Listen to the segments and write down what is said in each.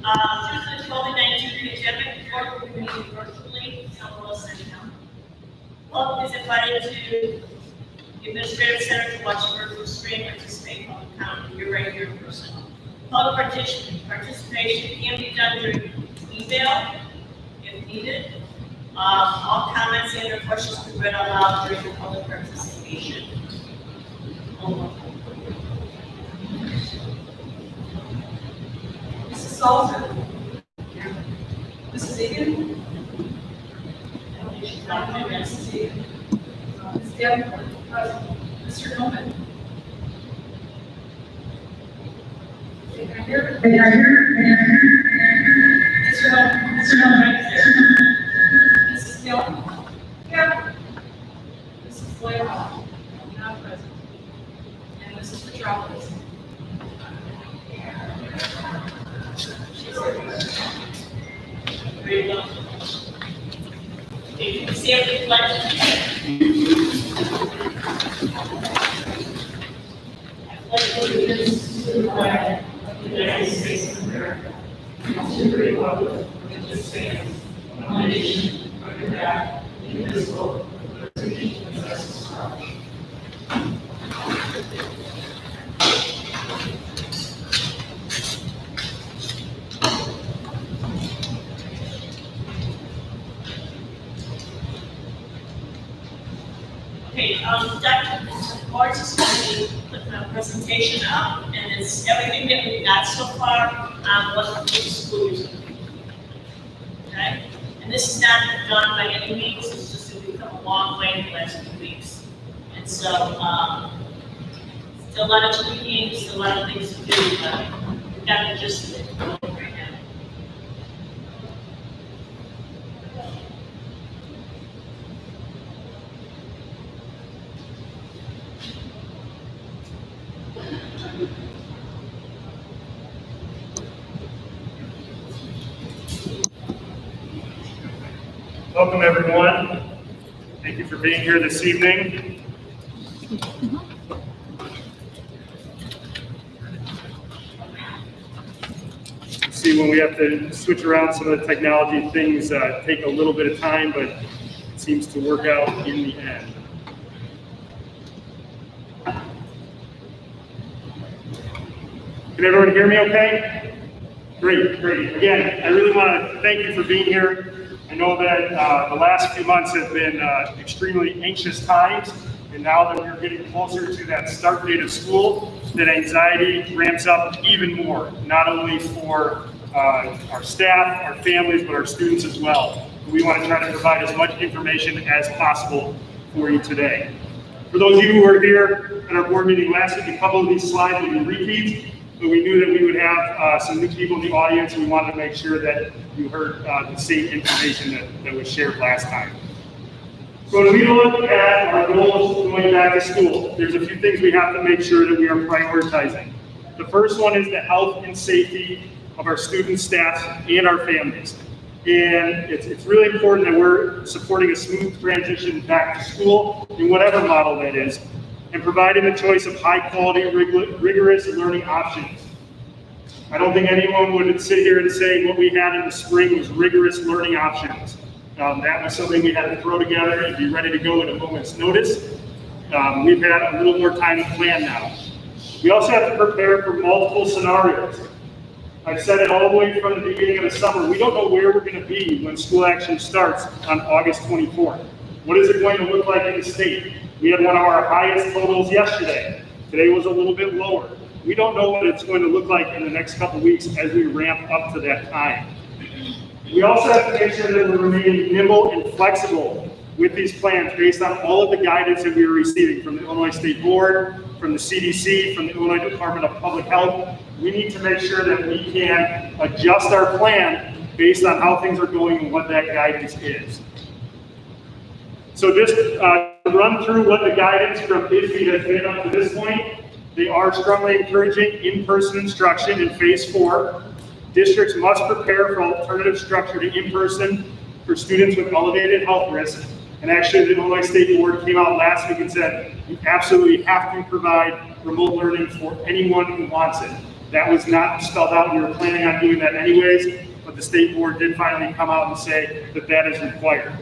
Due to the COVID-19 pandemic, board will be meeting virtually, some of us sent out. Public is invited to the Administrative Center to watch a virtual stream, participate in public comment, your regular person. Public participation can be done during email if needed. All comments and or questions will be read out loud during the public participation. Mrs. Salter? Mrs. Egan? Mrs. Egan? Ms. Davenport? Present. Mr. Noman? Can I hear? Mr. Noman? Mr. Noman? Mrs. Hill? Here. Mrs. Blair? Not present. And Mrs. Petropolis? Very well. If you can see every pledge. I pledge allegiance to the flag of the United States of America, and to the republic which stands one nation under God, indivisible, with liberty and justice for all. Okay, Dr. Morris is going to put the presentation up, and it's everything that we've got so far on what the school is going to be. Okay? And this is not done by any means, it's just that we've come a long way in the last few weeks. And so, still a lot of tweaking, still a lot of things to do, but we've got the gist of it going right now. Welcome, everyone. Thank you for being here this evening. See, when we have to switch around some of the technology, things take a little bit of time, but it seems to work out in the end. Can everyone hear me okay? Great, great. Again, I really want to thank you for being here. I know that the last few months have been extremely anxious times, and now that we're getting closer to that start date of school, that anxiety ramps up even more, not only for our staff, our families, but our students as well. We want to try to provide as much information as possible for you today. For those of you who were here at our board meeting last week, a couple of these slides will be repeats, but we knew that we would have some new people in the audience, and we wanted to make sure that you heard the same information that was shared last time. So when we look at our goals going back to school, there's a few things we have to make sure that we are prioritizing. The first one is the health and safety of our students, staff, and our families. And it's really important that we're supporting a smooth transition back to school in whatever model that is, and providing the choice of high-quality, rigorous learning options. I don't think anyone would sit here and say what we had in the spring was rigorous learning options. That was something we had to throw together and be ready to go at a moment's notice. We've had a little more time to plan now. We also have to prepare for multiple scenarios. I've said it all the way from the beginning of the summer. We don't know where we're going to be when school actually starts on August 24th. What is it going to look like in the state? We had one of our highest totals yesterday. Today was a little bit lower. We don't know what it's going to look like in the next couple weeks as we ramp up to that time. We also have to make sure that we're remaining nimble and flexible with these plans based on all of the guidance that we are receiving from the Illinois State Board, from the CDC, from the Illinois Department of Public Health. We need to make sure that we can adjust our plan based on how things are going and what that guidance is. So just run through what the guidance from ISB has been up to this point. They are strongly encouraging in-person instruction in phase 4. Districts must prepare for alternative structure to in-person for students with elevated health risk. And actually, the Illinois State Board came out last week and said, you absolutely have to provide remote learning for anyone who wants it. That was not spelled out. We were planning on doing that anyways, but the state board did finally come out and say that that is required.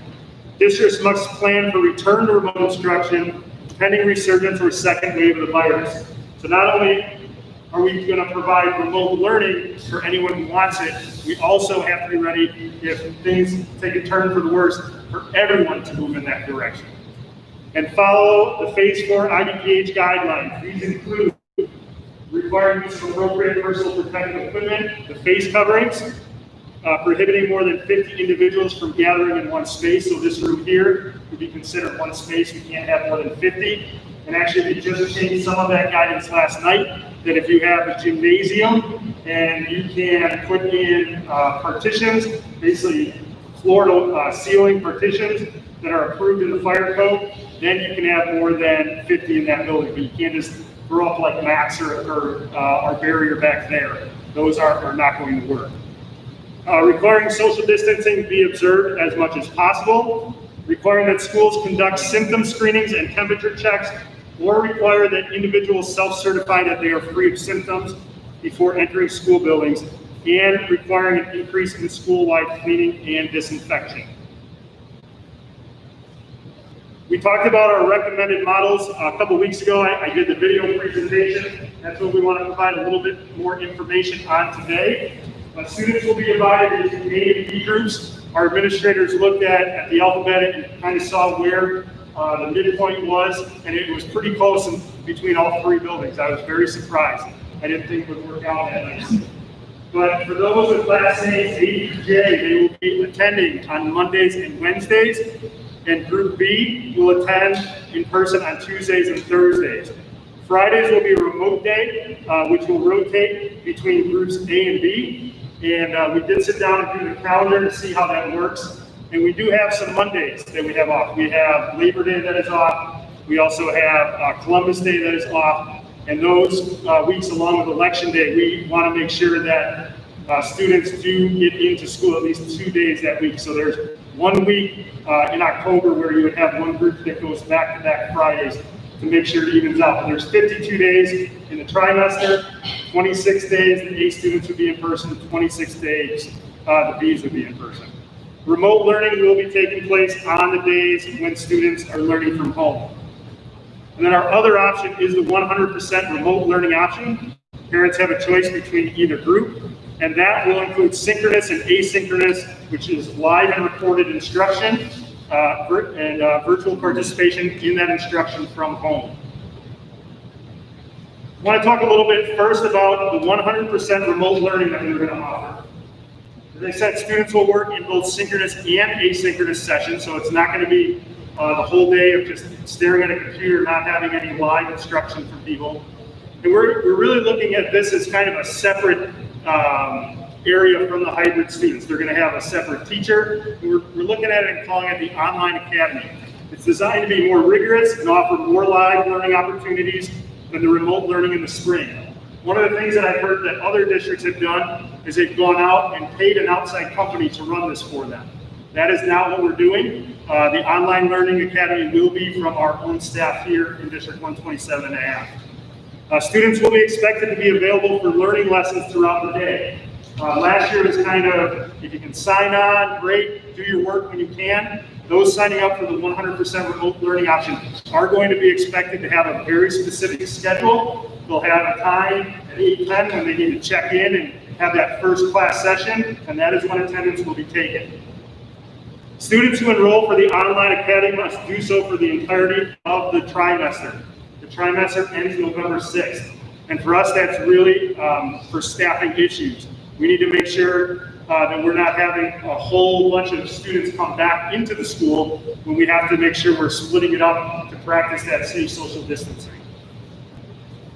Districts must plan for return to remote instruction pending resurgence or second wave of the virus. So not only are we going to provide remote learning for anyone who wants it, we also have to be ready if things take a turn for the worse for everyone to move in that direction. And follow the Phase 4 IDPH guidelines. These include requiring use of appropriate personal protective equipment, the face coverings, prohibiting more than 50 individuals from gathering in one space. So this room here would be considered one space. We can't have more than 50. And actually, we just changed some of that guidance last night, that if you have a gymnasium and you can put in partitions, basically floor to ceiling partitions that are approved in the fire code, then you can have more than 50 in that building. But you can't just throw up like mats or our barrier back there. Those are not going to work. Requiring social distancing be observed as much as possible. Requiring that schools conduct symptom screenings and temperature checks, or require that individuals self-certify that they are free of symptoms before entering school buildings, and requiring an increase in school-wide cleaning and disinfection. We talked about our recommended models a couple weeks ago. I did the video presentation. That's what we want to provide a little bit more information on today. Students will be divided into A and B groups. Our administrators looked at the alphabet and kind of saw where the midpoint was, and it was pretty close between all three buildings. I was very surprised. I didn't think it would work out that nice. But for those with Class A through J, they will be attending on Mondays and Wednesdays, and Group B will attend in person on Tuesdays and Thursdays. Fridays will be a remote day, which will rotate between Groups A and B. And we did sit down and do the calendar to see how that works. And we do have some Mondays that we have off. We have Labor Day that is off. We also have Columbus Day that is off. And those weeks, along with Election Day, we want to make sure that students do get into school at least 2 days that week. So there's 1 week in October where you would have one group that goes back-to-back Fridays to make sure it evens out. But there's 52 days in the trimester, 26 days the A students would be in person, 26 days the Bs would be in person. Remote learning will be taking place on the days when students are learning from home. And then our other option is the 100% remote learning option. Parents have a choice between either group, and that will include synchronous and asynchronous, which is live and recorded instruction, and virtual participation in that instruction from home. I want to talk a little bit first about the 100% remote learning that we're going to offer. As I said, students will work in both synchronous and asynchronous sessions, so it's not going to be the whole day of just staring at a computer, not having any live instruction from people. And we're really looking at this as kind of a separate area from the hybrid students. They're going to have a separate teacher. We're looking at it and calling it the Online Academy. It's designed to be more rigorous and offer more live learning opportunities than the remote learning in the spring. One of the things that I've heard that other districts have done is they've gone out and paid an outside company to run this for them. That is not what we're doing. The Online Learning Academy will be from our own staff here in District 127.5. Students will be expected to be available for learning lessons throughout the day. Last year was kind of, if you can sign on, great, do your work when you can. Those signing up for the 100% remote learning option are going to be expected to have a very specific schedule. They'll have a time at 8:10 when they need to check in and have that first class session, and that is when attendance will be taken. Students who enroll for the Online Academy must do so for the entirety of the trimester. The trimester ends November 6th. And for us, that's really for staffing issues. We need to make sure that we're not having a whole bunch of students come back into the school when we have to make sure we're splitting it up to practice that safe social distancing.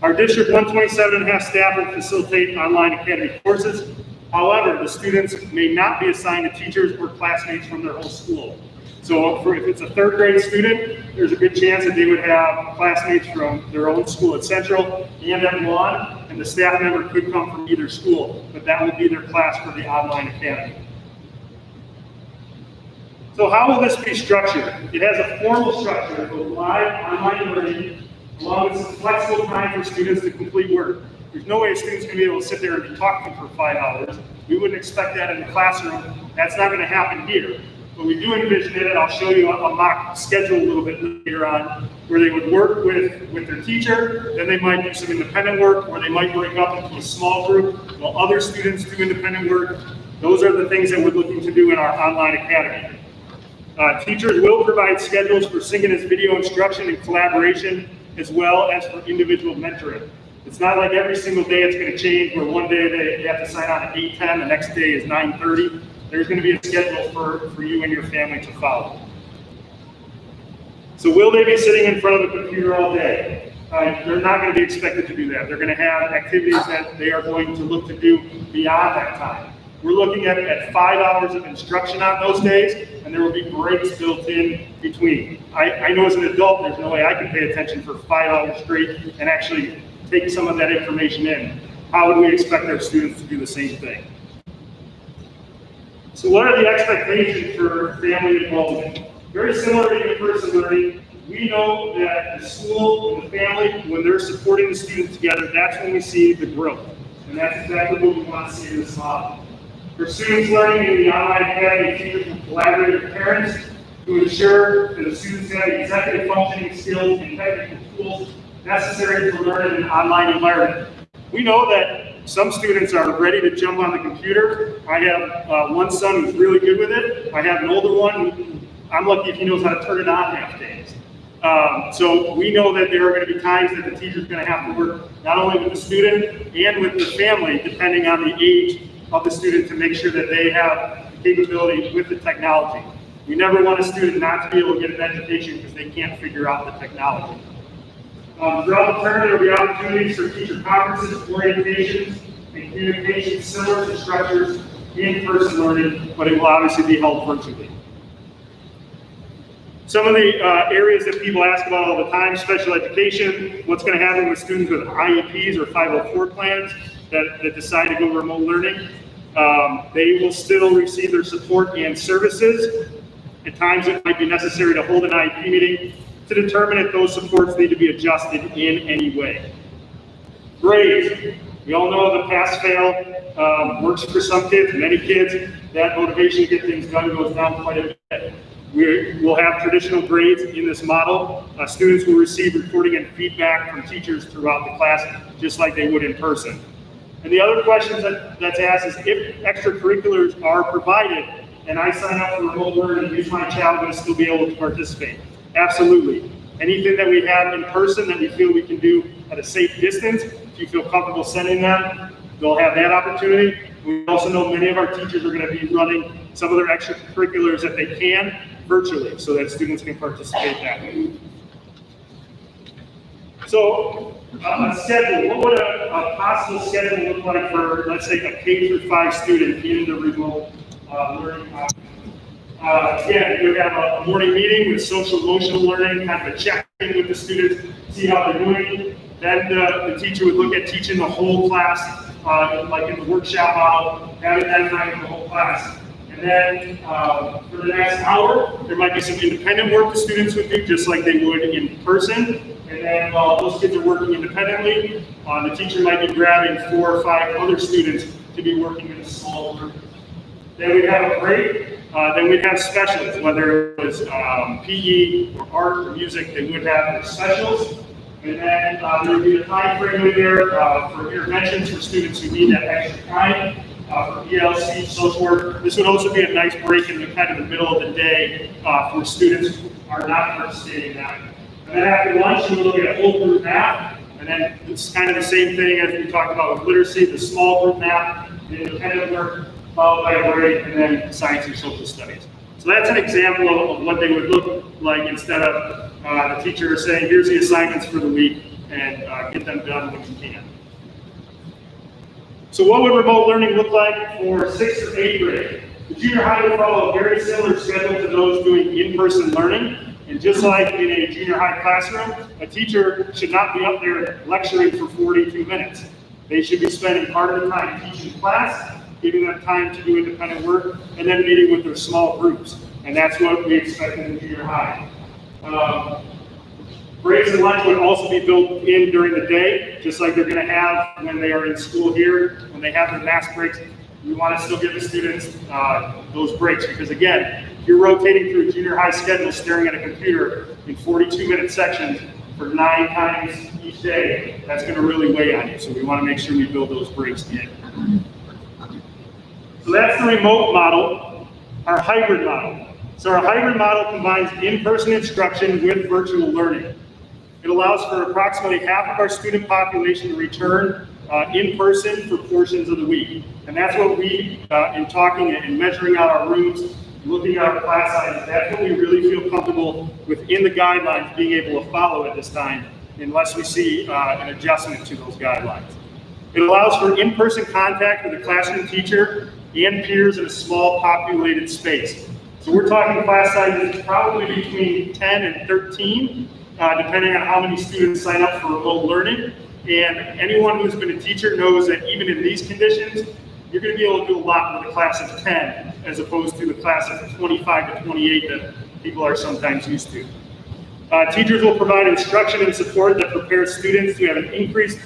Our District 127.5 staff will facilitate Online Academy courses. However, the students may not be assigned to teachers or classmates from their whole school. So if it's a third grade student, there's a good chance that they would have classmates from their own school at Central and at Lawn, and the staff member could come from either school, but that would be their class for the Online Academy. So how will this be structured? It has a formal structure, both live online learning, along with some flexible time for students to complete work. There's no way students can be able to sit there and be talking for 5 hours. We wouldn't expect that in the classroom. That's not going to happen here. But we do envision it, and I'll show you a mock schedule a little bit later on, where they would work with their teacher, then they might do some independent work, or they might break up into a small group while other students do independent work. Those are the things that we're looking to do in our online academy. Teachers will provide schedules for synchronous video instruction and collaboration, as well as for individual mentoring. It's not like every single day it's going to change, where one day they have to sign on at 8:10, the next day is 9:30. There's going to be a schedule for you and your family to follow. So will they be sitting in front of the computer all day? They're not going to be expected to do that. They're going to have activities that they are going to look to do beyond that time. We're looking at 5 hours of instruction on those days, and there will be breaks built in between. I know as an adult, there's no way I can pay attention for 5 hours straight and actually take some of that information in. How would we expect our students to do the same thing? So what are the expectations for family involvement? Very similar to in-person learning. We know that the school and the family, when they're supporting the students together, that's when we see the growth. And that's exactly what we want to see in this model. For students learning in the online academy, teachers will collaborate with parents to ensure that the students have the executive functioning skills and technical tools necessary to learn in an online environment. We know that some students are ready to jump on the computer. I have one son who's really good with it. I have an older one who, I'm lucky if he knows how to turn it on half days. So we know that there are going to be times that the teacher's going to have to work not only with the student and with the family, depending on the age of the student, to make sure that they have the capability with the technology. We never want a student not to be able to get an education because they can't figure out the technology. Throughout the term, there will be opportunities for teacher conferences, orientations, and communication similar to structures in-person learning, but it will obviously be held virtually. Some of the areas that people ask about all the time: special education, what's going to happen with students with IEPs or 504 plans that decide to go remote learning. They will still receive their support and services. At times it might be necessary to hold an IEP meeting to determine if those supports need to be adjusted in any way. Grades. We all know the pass-fail works for some kids, many kids. That motivation to get things done goes down quite a bit. We will have traditional grades in this model. Students will receive reporting and feedback from teachers throughout the class, just like they would in person. And the other question that's asked is, if extracurriculars are provided and I sign up for remote learning, is my child going to still be able to participate? Absolutely. Anything that we have in person that we feel we can do at a safe distance, if you feel comfortable sending them, they'll have that opportunity. We also know many of our teachers are going to be running some of their extracurriculars that they can virtually, so that students can participate that way. So, a schedule. What would a possible schedule look like for, let's say, a K-5 student in the remote learning option? Again, you would have a morning meeting with social emotional learning, kind of a check-in with the students, see how they're doing. Then the teacher would look at teaching the whole class, like in the workshop model, have it that time for the whole class. And then for the next hour, there might be some independent work the students would do, just like they would in person. And then while those kids are working independently, the teacher might be grabbing 4 or 5 other students to be working in a small group. Then we'd have a break. Then we'd have specials, whether it was PE or art or music, they would have their specials. And then there would be a time frame in there for interventions for students who need that extra time. For ELC, social work. This would also be a nice break in the kind of the middle of the day for students who are not participating in that. And then after lunch, we would look at whole group math. And then it's kind of the same thing as we talked about with literacy, the small group math, the independent work, followed by a break, and then science and social studies. So that's an example of what they would look like instead of the teacher saying, here's the assignments for the week, and get them done when you can. So what would remote learning look like for 6th or 8th grade? The junior high would follow a very similar schedule to those doing in-person learning. And just like in a junior high classroom, a teacher should not be up there lecturing for 42 minutes. They should be spending part of the time teaching class, giving them time to do independent work, and then meeting with their small groups. And that's what we expect in the junior high. Breaks and lunch would also be built in during the day, just like they're going to have when they are in school here. When they have their mass breaks, we want to still give the students those breaks because, again, if you're rotating through a junior high schedule, staring at a computer in 42-minute sections for 9 times each day, that's going to really weigh on you. So we want to make sure we build those breaks in. So that's the remote model, our hybrid model. So our hybrid model combines in-person instruction with virtual learning. It allows for approximately half of our student population to return in person for portions of the week. And that's what we, in talking and measuring out our rooms, looking at our class sizes, that's what we really feel comfortable within the guidelines being able to follow at this time, unless we see an adjustment to those guidelines. It allows for in-person contact with a classroom teacher and peers in a small populated space. So we're talking class sizes probably between 10 and 13, depending on how many students sign up for remote learning. And anyone who's been a teacher knows that even in these conditions, you're going to be able to do a lot with a class of 10 as opposed to the class of 25 to 28 that people are sometimes used to. Teachers will provide instruction and support that prepares students to have an increased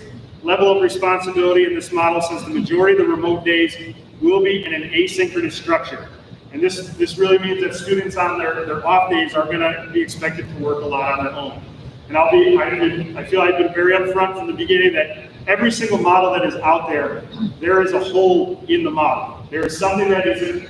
level of responsibility in this model, since the majority of the remote days will be in an asynchronous structure. And this really means that students on their off days are going to be expected to work a lot on their own. And I feel I've been very upfront from the beginning that every single model that is out there, there is a hole in the model. There is something that isn't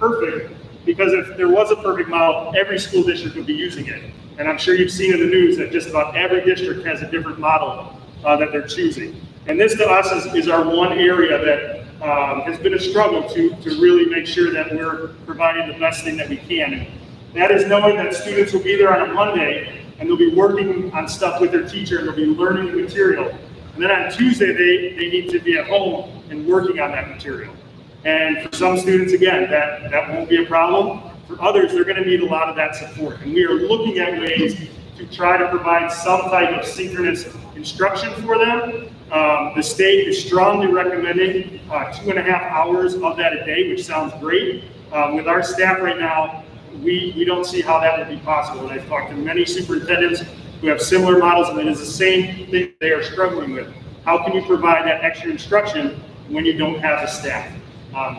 perfect, because if there was a perfect model, every school district would be using it. And I'm sure you've seen in the news that just about every district has a different model that they're choosing. And this to us is our one area that has been a struggle to really make sure that we're providing the best thing that we can. And that is knowing that students will be there on a Monday and they'll be working on stuff with their teacher and they'll be learning the material. And then on Tuesday, they need to be at home and working on that material. And for some students, again, that won't be a problem. For others, they're going to need a lot of that support. And we are looking at ways to try to provide some type of synchronous instruction for them. The state is strongly recommending 2.5 hours of that a day, which sounds great. With our staff right now, we don't see how that would be possible. And I've talked to many superintendents who have similar models, and it is the same thing they are struggling with. How can you provide that extra instruction when you don't have the staff?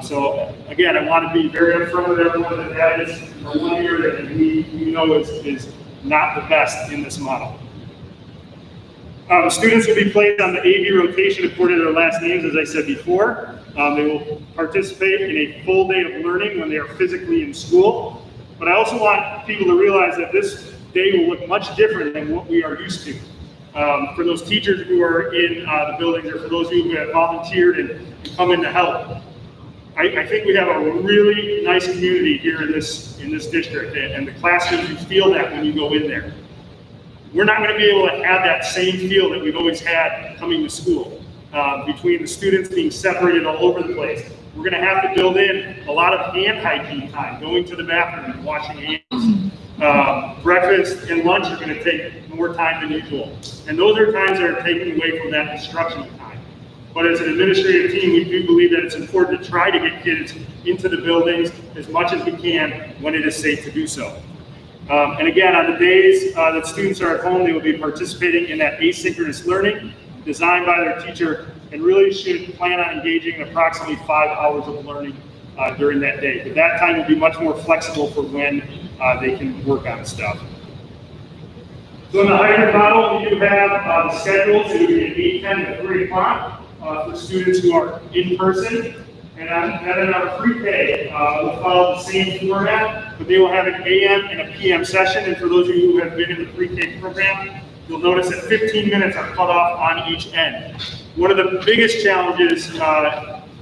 So again, I want to be very upfront with everyone that is the one area that we know is not the best in this model. Students will be placed on the AV rotation according to their last names, as I said before. They will participate in a full day of learning when they are physically in school. But I also want people to realize that this day will look much different than what we are used to. For those teachers who are in the buildings, or for those of you who have volunteered and come in to help, I think we have a really nice community here in this district, and the classrooms, you feel that when you go in there. We're not going to be able to have that same feel that we've always had coming to school, between the students being separated all over the place. We're going to have to build in a lot of hand hygiene time, going to the bathroom and washing hands. Breakfast and lunch are going to take more time than usual. And those are times that are taken away from that instructional time. But as an administrative team, we do believe that it's important to try to get kids into the buildings as much as we can when it is safe to do so. And again, on the days that students are at home, they will be participating in that asynchronous learning designed by their teacher, and really should plan on engaging in approximately 5 hours of learning during that day. But that time will be much more flexible for when they can work on stuff. So in the hybrid model, we do have the schedules. It will be 8:10 to 3 o'clock for students who are in person. And then in our pre-K, we'll follow the same format, but they will have an AM and a PM session. And for those of you who have been in the pre-K program, you'll notice that 15 minutes are cut off on each end. One of the biggest challenges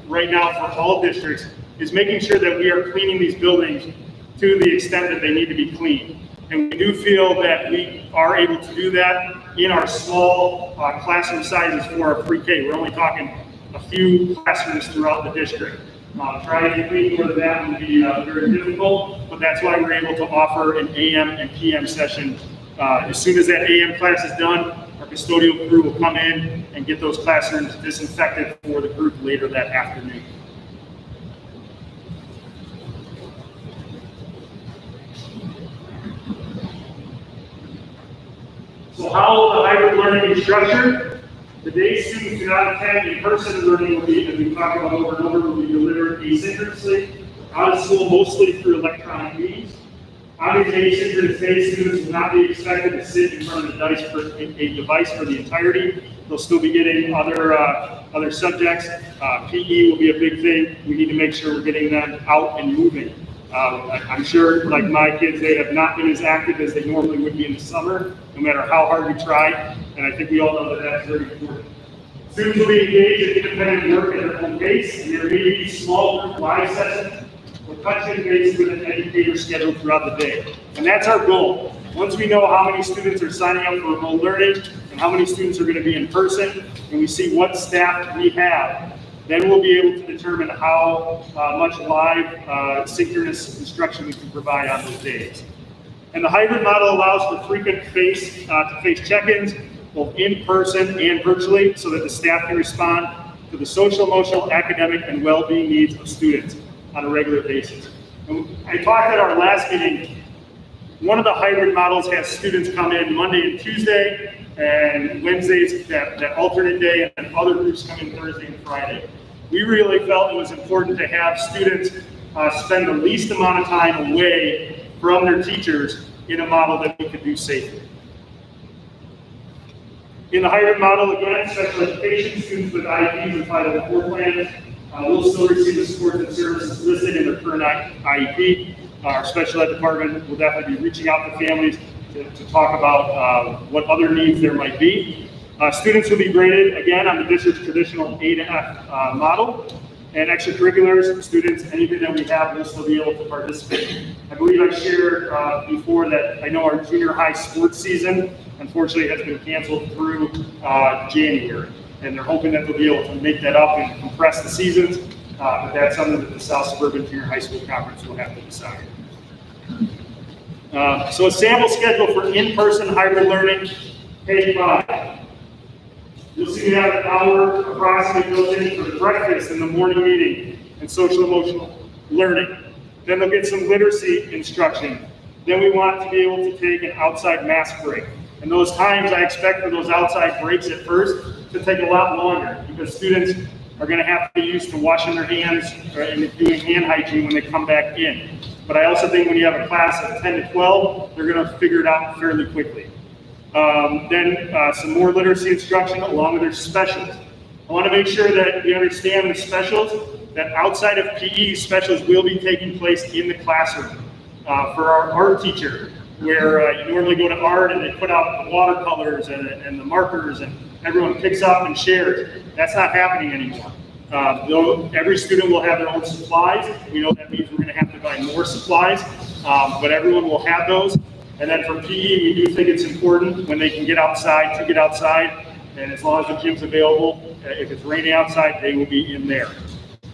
right now for all districts is making sure that we are cleaning these buildings to the extent that they need to be cleaned. And we do feel that we are able to do that in our small classroom sizes for our pre-K. We're only talking a few classrooms throughout the district. Trying to clean more than that would be very difficult, but that's why we're able to offer an AM and PM session. As soon as that AM class is done, our custodial crew will come in and get those classrooms disinfected for the group later that afternoon. So how the hybrid learning is structured. The days students do not attend in-person learning will be, as we talked about over and over, will be delivered asynchronously out of school, mostly through electronic means. On these asynchronous days, students will not be expected to sit in front of a device for the entirety. They'll still be getting other subjects. PE will be a big thing. We need to make sure we're getting them out and moving. I'm sure, like my kids, they have not been as active as they normally would be in the summer, no matter how hard we try, and I think we all know that that's very important. Students will be engaged in independent work at their own pace, and there may be small group live sessions or touch-in base with an educator scheduled throughout the day. And that's our goal. Once we know how many students are signing up for remote learning and how many students are going to be in person, and we see what staff we have, then we'll be able to determine how much live synchronous instruction we can provide on those days. And the hybrid model allows for frequent face-to-face check-ins, both in person and virtually, so that the staff can respond to the social, emotional, academic, and well-being needs of students on a regular basis. And I talked at our last meeting, one of the hybrid models has students come in Monday and Tuesday, and Wednesdays that alternate day, and then other groups come in Thursday and Friday. We really felt it was important to have students spend the least amount of time away from their teachers in a model that we could do safely. In the hybrid model, again, special education students with IEPs and 504 plans will still receive the supports and services listed in their current IEP. Our special ed department will definitely be reaching out to families to talk about what other needs there might be. Students will be graded, again, on the district's traditional A to F model. And extracurriculars, students, anything that we have, will still be able to participate. I believe I shared before that I know our junior high sports season, unfortunately, has been canceled through January. And they're hoping that they'll be able to make that up and compress the seasons. But that's something that the South Suburban Junior High School Conference will have to decide. So a sample schedule for in-person hybrid learning, page 5. You'll see we have an hour approximately built in for breakfast in the morning meeting and social emotional learning. Then they'll get some literacy instruction. Then we want to be able to take an outside mask break. And those times I expect for those outside breaks at first to take a lot longer because students are going to have to get used to washing their hands and doing hand hygiene when they come back in. But I also think when you have a class of 10 to 12, they're going to figure it out fairly quickly. Then some more literacy instruction along with their specials. I want to make sure that we understand the specials, that outside of PE, specials will be taking place in the classroom. For our art teacher, where you normally go to art and they put out the watercolors and the markers and everyone picks up and shares. That's not happening anymore. Though every student will have their own supplies. We know that means we're going to have to buy more supplies, but everyone will have those. And then for PE, we do think it's important when they can get outside to get outside. And as long as the gym's available, if it's raining outside, they will be in there.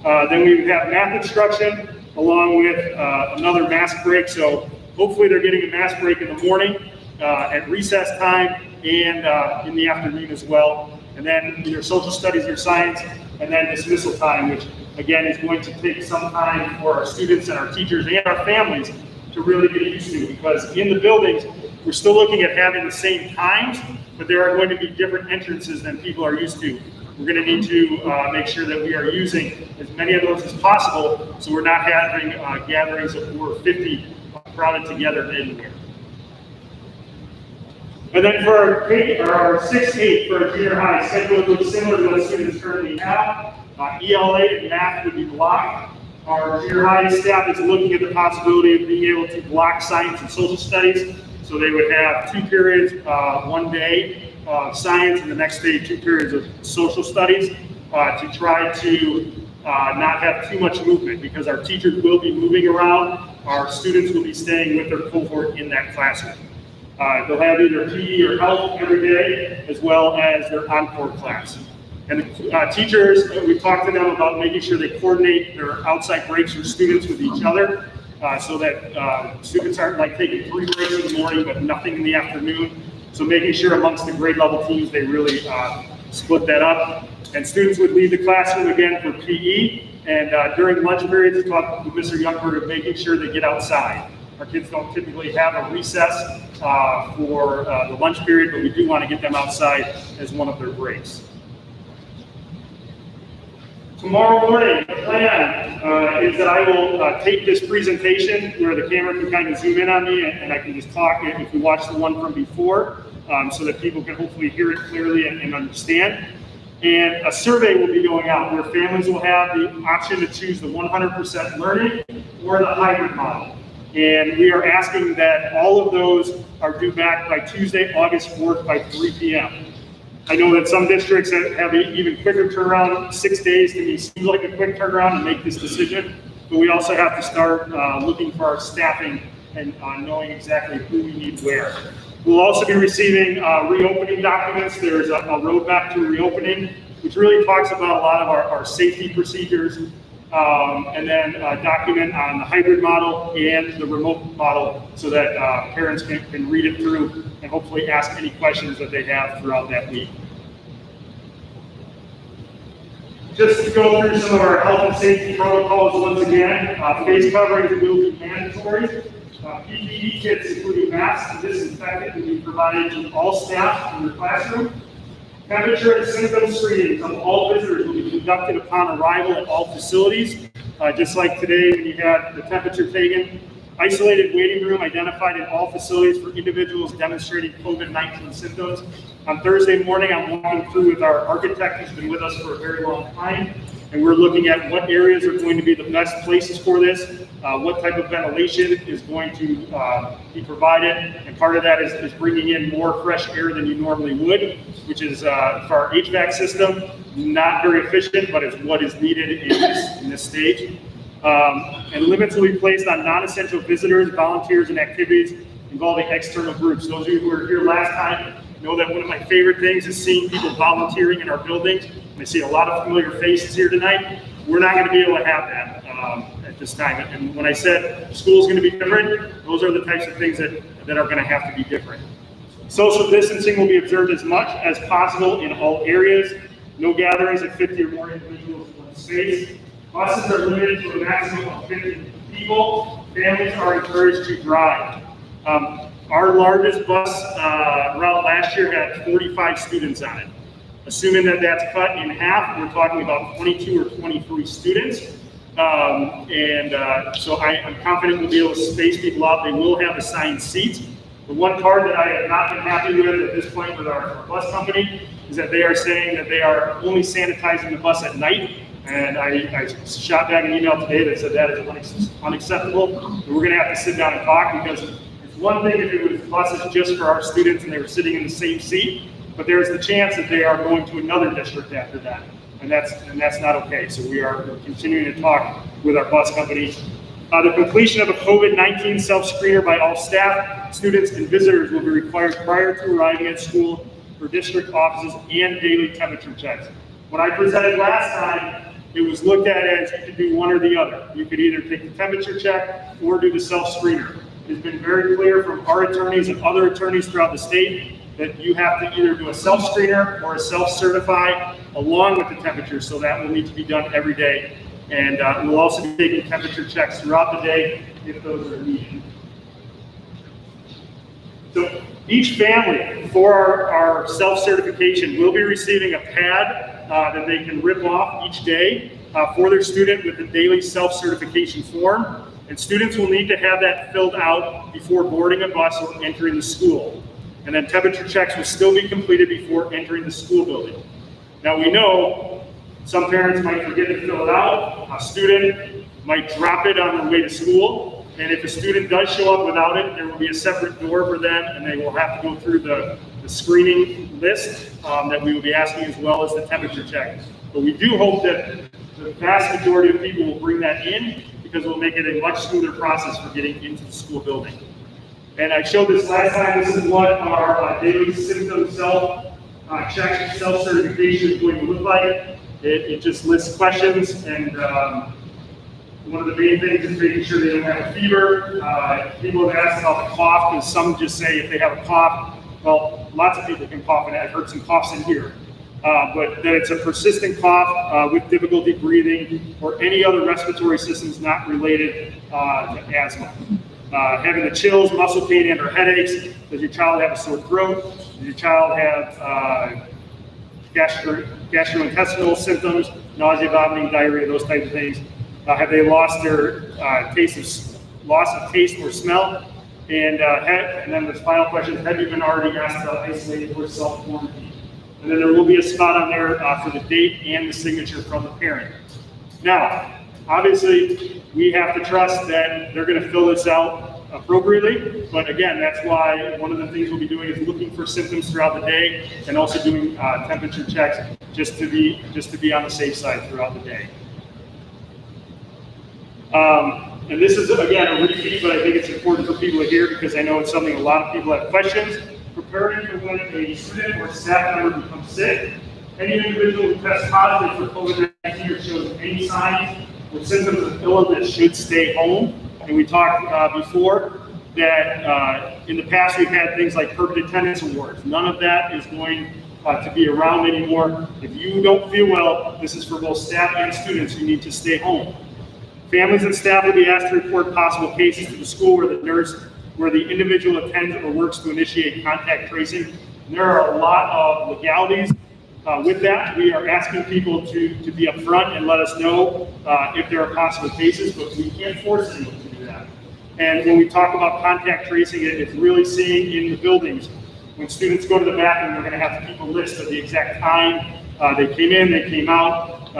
Then we have math instruction along with another mask break. So hopefully they're getting a mask break in the morning, at recess time, and in the afternoon as well. And then either social studies or science, and then dismissal time, which again is going to take some time for our students and our teachers and our families to really get used to, because in the buildings, we're still looking at having the same times, but there are going to be different entrances than people are used to. We're going to need to make sure that we are using as many of those as possible, so we're not having gatherings of 4 or 50 crowded together anywhere. And then for our 6-8 for our junior high, schedule looks similar to what students currently have. ELA and math would be blocked. Our junior high staff is looking at the possibility of being able to block science and social studies. So they would have 2 periods, one day of science, and the next day 2 periods of social studies to try to not have too much movement, because our teachers will be moving around. Our students will be staying with their cohort in that classroom. They'll have either PE or health every day, as well as their encore class. And the teachers, we talked to them about making sure they coordinate their outside breaks for students with each other, so that students aren't like taking 3 breaks in the morning but nothing in the afternoon. So making sure amongst the grade level teams they really split that up. And students would leave the classroom again for PE, and during lunch periods, talk with Mr. Youngberg of making sure they get outside. Our kids don't typically have a recess for the lunch period, but we do want to get them outside as one of their breaks. Tomorrow morning, the plan is that I will tape this presentation where the camera can kind of zoom in on me and I can just talk if you watch the one from before so that people can hopefully hear it clearly and understand. And a survey will be going out where families will have the option to choose the 100% learning or the hybrid model. And we are asking that all of those are due back by Tuesday, August 4th by 3 p.m. I know that some districts have an even quicker turnaround. 6 days to me seems like a quick turnaround to make this decision, but we also have to start looking for our staffing and knowing exactly who we need where. We'll also be receiving reopening documents. There's a roadmap to reopening, which really talks about a lot of our safety procedures, and then a document on the hybrid model and the remote model so that parents can read it through and hopefully ask any questions that they have throughout that week. Just to go through some of our health and safety protocols once again, face coverings will be mandatory. PPE kits, including masks and disinfectant, will be provided to all staff in the classroom. Temperature and symptom screenings of all visitors will be conducted upon arrival at all facilities. Just like today when you had the temperature taken. Isolated waiting room identified in all facilities for individuals demonstrating COVID-19 symptoms. On Thursday morning, I'm walking through with our architect who's been with us for a very long time, and we're looking at what areas are going to be the best places for this, what type of ventilation is going to be provided, and part of that is bringing in more fresh air than you normally would, which is for our HVAC system, not very efficient, but it's what is needed in this stage. And limits will be placed on non-essential visitors, volunteers, and activities involving external groups. Those of you who were here last time know that one of my favorite things is seeing people volunteering in our buildings. I see a lot of familiar faces here tonight. We're not going to be able to have that at this time. And when I said school is going to be different, those are the types of things that are going to have to be different. Social distancing will be observed as much as possible in all areas. No gatherings of 50 or more individuals in one space. Buses are limited to a maximum of 50 people. Families are encouraged to drive. Our largest bus route last year had 45 students on it. Assuming that that's cut in half, we're talking about 22 or 23 students. So I'm confident we'll be able to space people out. They will have assigned seats. The one part that I have not been happy with at this point with our bus company is that they are saying that they are only sanitizing the bus at night. And I shot back an email today that said that is unacceptable. And we're going to have to sit down and talk, because it's one thing if it was buses just for our students and they were sitting in the same seat, but there's the chance that they are going to another district after that. And that's not okay. So we're continuing to talk with our bus company. The completion of a COVID-19 self-screener by all staff, students, and visitors will be required prior to arriving at school for district offices and daily temperature checks. When I presented last time, it was looked at as you could do one or the other. You could either take the temperature check or do the self-screener. It's been very clear from our attorneys and other attorneys throughout the state that you have to either do a self-screener or a self-certify along with the temperature, so that will need to be done every day. And we'll also be taking temperature checks throughout the day if those are needed. So each family for our self-certification will be receiving a pad that they can rip off each day for their student with a daily self-certification form. And students will need to have that filled out before boarding a bus or entering the school. And then temperature checks will still be completed before entering the school building. Now we know some parents might forget to fill it out. A student might drop it on their way to school. And if a student does show up without it, there will be a separate door for them, and they will have to go through the screening list that we will be asking, as well as the temperature check. But we do hope that the vast majority of people will bring that in, because it will make it a much smoother process for getting into the school building. And I showed this last time. This is what our daily symptom self-check, self-certification is going to look like. It just lists questions, and one of the main things is making sure they don't have a fever. People have asked about the cough, because some just say if they have a cough, well, lots of people can cough, and I've heard some coughs in here. But that it's a persistent cough with difficulty breathing or any other respiratory systems not related to asthma. having the chills, muscle pain, and or headaches. Does your child have a sore throat? Does your child have gastrointestinal symptoms, nausea, vomiting, diarrhea, those types of things? Have they lost their loss of taste or smell? And then the final question is, have you been already asked to isolate or self-quarantine? And then there will be a spot on there for the date and the signature from the parent. Now, obviously, we have to trust that they're going to fill this out appropriately, but again, that's why one of the things we'll be doing is looking for symptoms throughout the day and also doing temperature checks just to be on the safe side throughout the day. And this is, again, a repeat, but I think it's important for people to hear because I know it's something a lot of people have questions. Preparing for when a student or staff member becomes sick. Any individual who tests positive for COVID-19 or shows any signs or symptoms of illness should stay home. And we talked before that in the past we've had things like perfect attendance awards. None of that is going to be around anymore. If you don't feel well, this is for both staff and students. You need to stay home. Families and staff will be asked to report possible cases to the school where the individual attends or works to initiate contact tracing. And there are a lot of legalities with that. We are asking people to be upfront and let us know if there are possible cases, but we can't force anyone to do that. And when we talk about contact tracing, it's really seeing in the buildings. When students go to the bathroom, we're going to have to keep a list of the exact time they came in, they came out.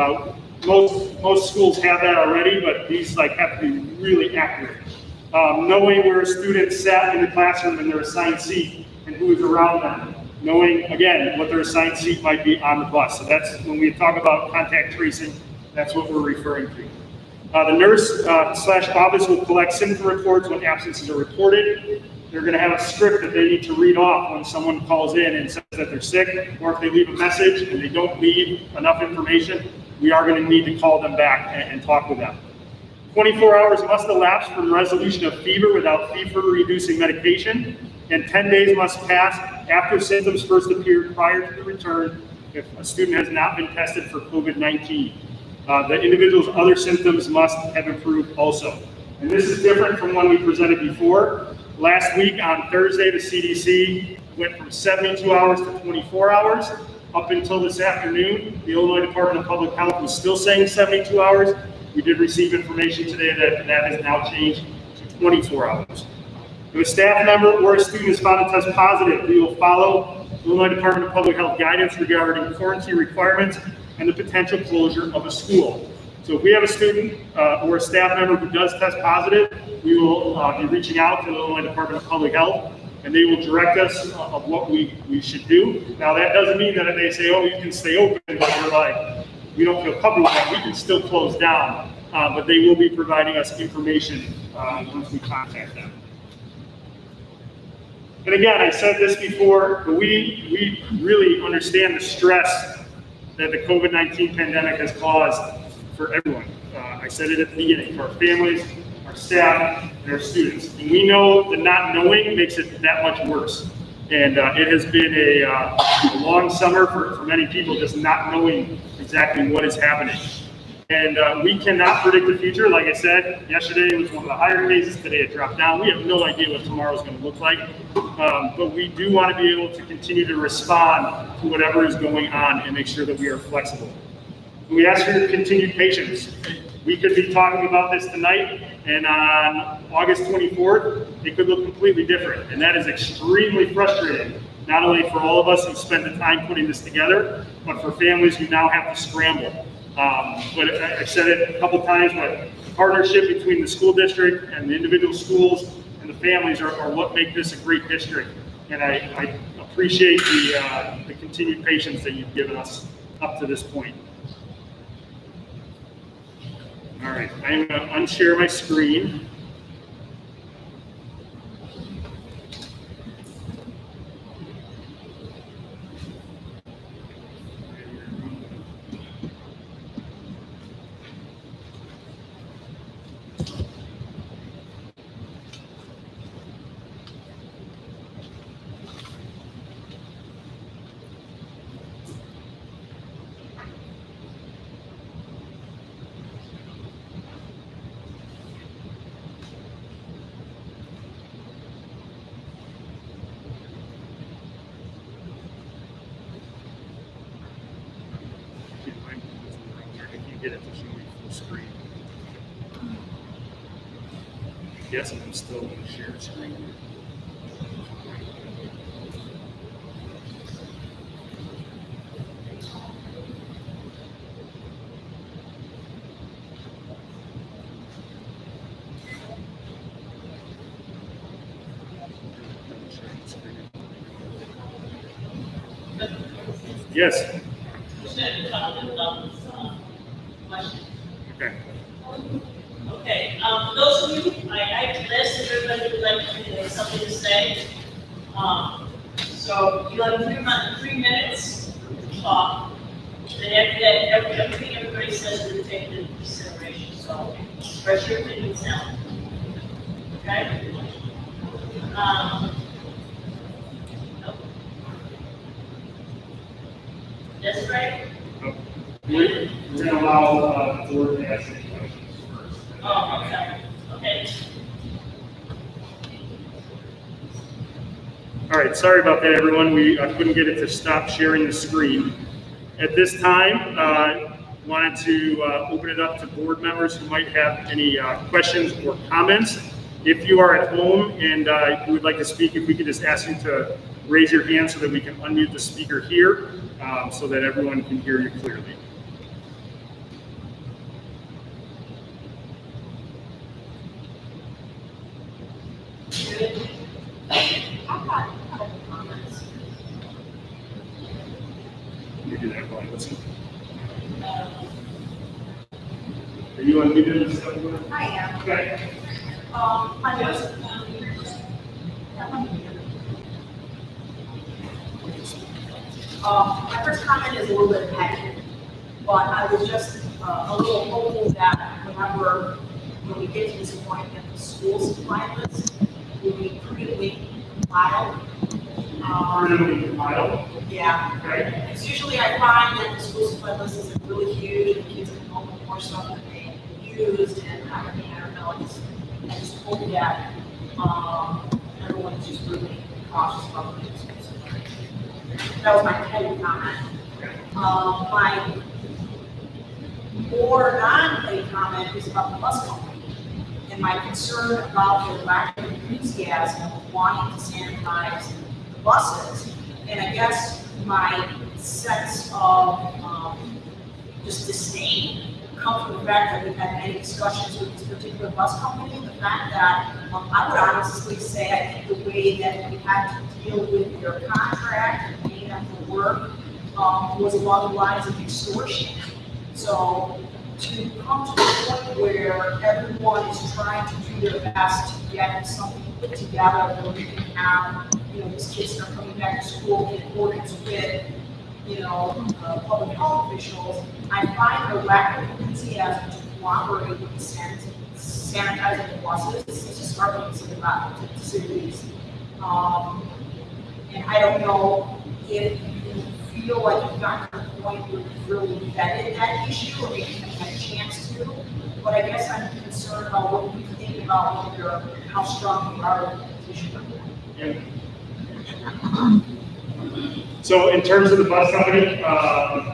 Most schools have that already, but these have to be really accurate. Knowing where a student sat in the classroom and their assigned seat and who is around them. Knowing, again, what their assigned seat might be on the bus. So that's when we talk about contact tracing, that's what we're referring to. The nurse / office will collect symptom reports when absences are reported. They're going to have a script that they need to read off when someone calls in and says that they're sick, or if they leave a message and they don't leave enough information, we are going to need to call them back and talk with them. 24 hours must elapse from resolution of fever without fever-reducing medication, and 10 days must pass after symptoms first appeared prior to the return if a student has not been tested for COVID-19. The individual's other symptoms must have improved also. And this is different from when we presented before. Last week on Thursday, the CDC went from 72 hours to 24 hours. Up until this afternoon, the Illinois Department of Public Health was still saying 72 hours. We did receive information today that has now changed to 24 hours. If a staff member or a student is found to test positive, we will follow the Illinois Department of Public Health guidance regarding quarantine requirements and the potential closure of a school. So if we have a student or a staff member who does test positive, we will be reaching out to the Illinois Department of Public Health, and they will direct us of what we should do. Now, that doesn't mean that if they say, oh, you can stay open, but we're like, we don't feel comfortable with that, we can still close down. But they will be providing us information once we contact them. And again, I said this before, but we really understand the stress that the COVID-19 pandemic has caused for everyone. I said it at the beginning, for our families, our staff, and our students. And we know that not knowing makes it that much worse. And it has been a long summer for many people, just not knowing exactly what is happening. And we cannot predict the future. Like I said, yesterday it was one of the higher cases, today it dropped down. We have no idea what tomorrow is going to look like. But we do want to be able to continue to respond to whatever is going on and make sure that we are flexible. We ask for your continued patience. We could be talking about this tonight, and on August 24th, it could look completely different. And that is extremely frustrating, not only for all of us who spent the time putting this together, but for families who now have to scramble. But I've said it a couple times, but the partnership between the school district and the individual schools and the families are what make this a great district. And I appreciate the continued patience that you've given us up to this point. All right, I'm going to unshare my screen. get it to show me full screen. Yes, I'm still in the shared screen. Yes. Question. Okay. Okay, for those of you, I have listed everybody would like to have something to say. So you have 3 minutes to talk. Then after that, everything everybody says will be taken into consideration. So express your opinions now. Okay? That's right. We're going to allow the board to ask any questions first. Oh, okay. Okay. All right, sorry about that, everyone. We couldn't get it to stop sharing the screen. At this time, wanted to open it up to board members who might have any questions or comments. If you are at home and you would like to speak, if we could just ask you to raise your hand so that we can unmute the speaker here so that everyone can hear you clearly. You do that while I listen. Are you unmuted? I am. Okay. My first comment is a little bit petty, but I was just a little hopeful that whenever, when we get to this point, that the school supply list will be prudently compiled. Prudently compiled? Yeah. Okay. Because usually I find that the school supply list is really huge, and kids come home with more stuff than they used, and I don't know, I just hope that everyone is just really cautious about the school supply. That was my petty comment. My more non-petty comment is about the bus company and my concern about their lack of enthusiasm of wanting to sanitize the buses. And I guess my sense of just disdain comes from the fact that we've had many discussions with this particular bus company. The fact that I would honestly say I think the way that we had to deal with their contract and paying them for work was along the lines of extortion. So to come to the point where everyone is trying to do their best to get something put together where we can have, these kids that are coming back to school in accordance with, public health officials, I find a lack of enthusiasm to cooperate with the sanitizing the buses. It's just hard to say the least. And I don't know if you feel like you've gotten to the point where you've really vetted that issue, or maybe you haven't had a chance to. But I guess I'm concerned about what you think about how strong you are in the position. Yeah. So in terms of the bus company,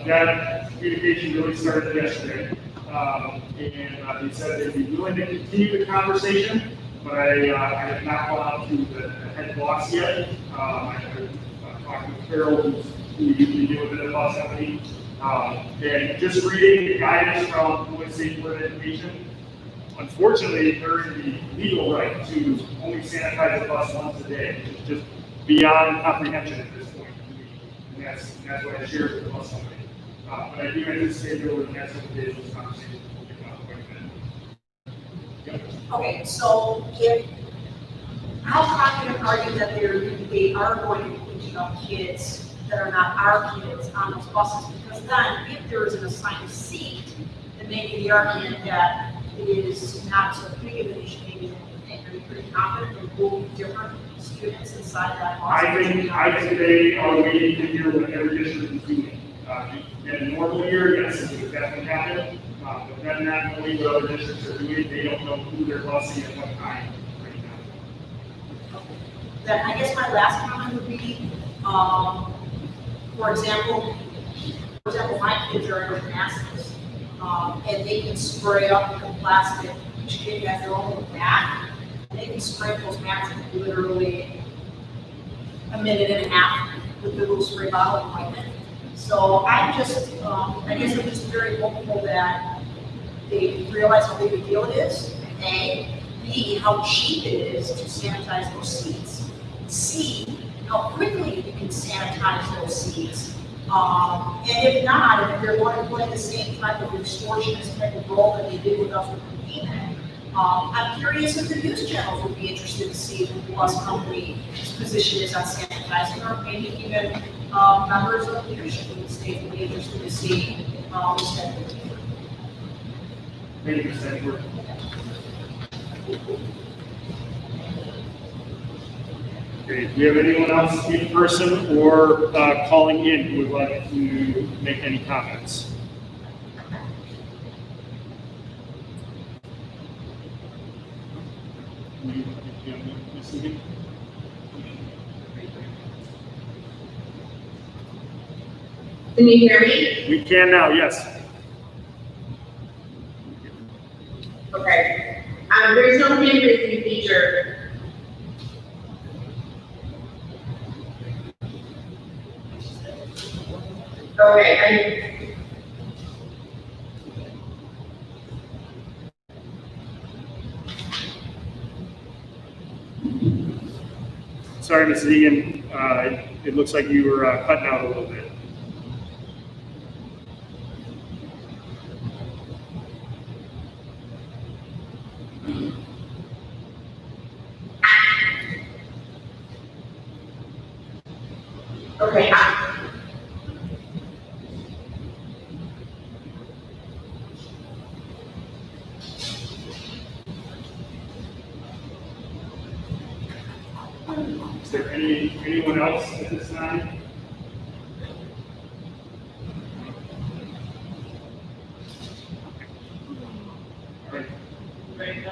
that communication really started yesterday. And they said they'd be willing to continue the conversation, but I have not gone out to the head boss yet. I'm talking with Carol, who usually deal with the bus company. And just reading the guidance from Public Safety Board of Education, unfortunately, they're in the legal right to only sanitize the bus once a day. It's just beyond comprehension at this point. And that's what I shared with the bus company. But I do anticipate there will be next couple days this conversation will pick up quite a bit. Yep. Okay, so how confident are you that they are going to be picking up kids that are not our kids on those buses? Because then, if there is an assigned seat, then maybe the argument that it is not so big of an issue, maybe are you pretty confident there will be different students inside that bus? I think they are waiting to hear what every district is doing. In a normal year, yes, it would definitely happen. But then not knowing what other districts are doing, they don't know who they're busing at what time right now. Then I guess my last comment would be, for example, my kids are in gymnastics. and they can spray up the plastic. Each kid has their own little mat. They can spray those mats in literally a minute and a half with the little spray bottle and wipe it. So I guess I'm just very hopeful that they realize how big a deal it is. A, B, how cheap it is to sanitize those seats. C, how quickly you can sanitize those seats. And if not, if they're going to play the same type of extortionist type of role that they did with us with the payment, I'm curious if the news channels would be interested to see what the bus company's position is on sanitizing, or maybe even members of leadership in the state would be interested to see this type of thing. Thank you, Senator. Okay, do we have anyone else in person or calling in who would like to make any comments? Can you hear me? We can now, yes. Okay. There's no hand-raising feature. Okay, Sorry, Mrs. Egan, it looks like you were cutting out a little bit. Okay. Is there anyone else at this time? All right. Ready to go?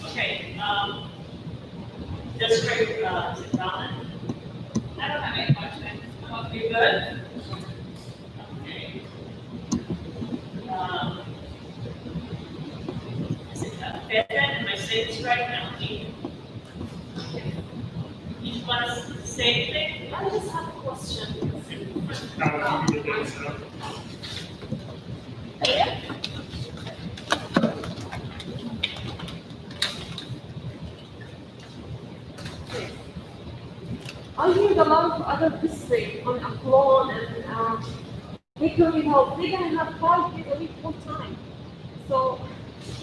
Okay, District, is it Donna? I don't have any questions. You good? Okay. Is it Beth? Am I saying this right now? You want to say anything? I just have a question. Now, we can set up. I hear a lot of other districts on Apollo and Hickory Hill, they're gonna have 5 days a week full time. So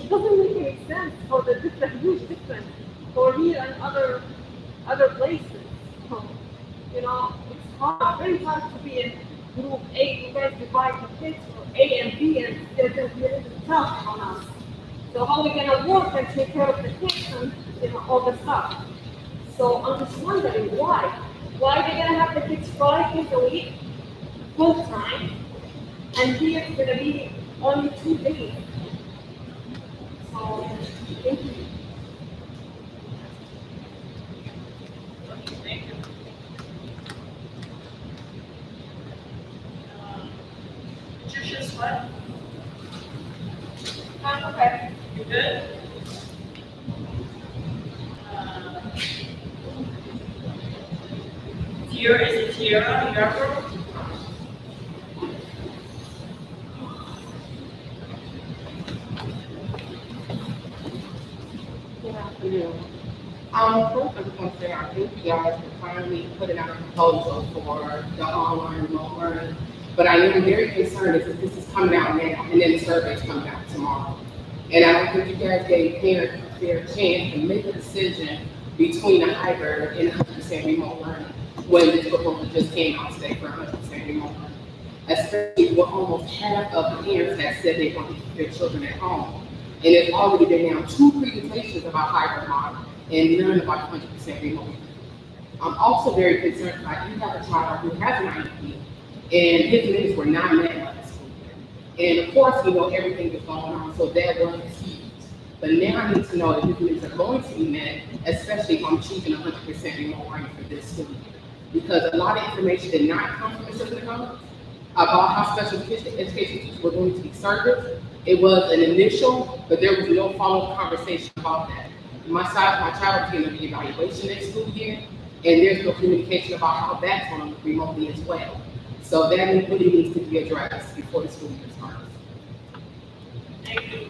it doesn't make any sense for the different, huge difference for here and other places. So, you know, it's hard, very hard to be in group A. You guys divide the kids for A and B, and they're gonna be a little tough on us. So how are we gonna work and take care of the kids and, you know, all the stuff? So I'm just wondering why. Why they're gonna have the kids 5 days a week, full time, and here it's gonna be only 2 days. So, thank you. Thank you. Patricia Sweat? I'm okay. You good? Tiara, is it Tiara Yarborough? Good afternoon. First I just want to say I thank you guys for finally putting out a proposal for the online remote learning. But I am very concerned if this is coming out now and then the survey is coming out tomorrow. And I don't think you guys gave parents a fair chance to make a decision between a hybrid and 100% remote learning when this proposal just came out today for 100% remote learning. Especially when almost half of the parents have said they want to keep their children at home. And there's already been now 2 presentations about hybrid model and none about 100% remote. I'm also very concerned about you have a child who has an IEP and his needs were not met last school year. And of course, you know, everything is going on, so that was excused. But now I need to know that his needs are going to be met, especially if I'm choosing 100% remote learning for this school year. Because a lot of information did not come from the system. about how special education teachers were going to be serviced. It was an initial, but there was no follow-up conversation about that. My child became an evaluation next school year, and there's no communication about how that's going to look remotely as well. So that really needs to be addressed before the school year starts. Thank you.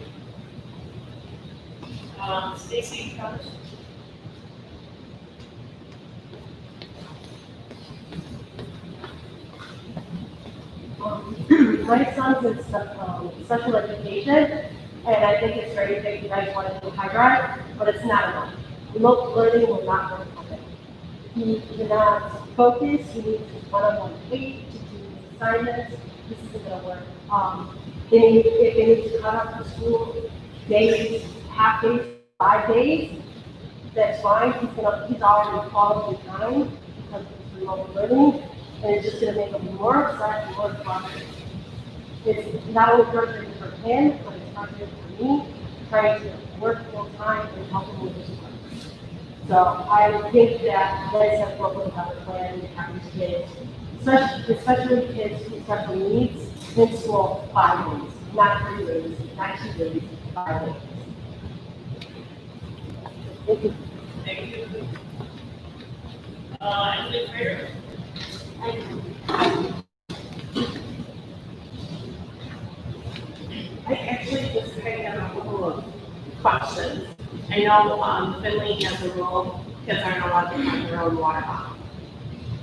Stacy, comments? My son's in special education, and I think it's great that you guys want to do hybrid, but it's not enough. Remote learning will not work for him. He cannot focus, he needs one-on-one aid to do his assignments, this isn't gonna work. If they need to cut off the school days, half days, 5 days, that's fine, he's already falling behind because it's remote learning, and it's just gonna make him more upset and more frustrated. It's not only frustrating for him, but it's frustrating for me, trying to work full time and help him with his work. So I would think that you guys have to work have a plan and having kids, especially kids with special needs, in school 5 days, not 3 days, not 2 days, 5 days. Thank you. Thank you. Emily Frater? I actually just kind of have a couple of questions. I know Finley has a rule, kids aren't allowed to have their own water bottle.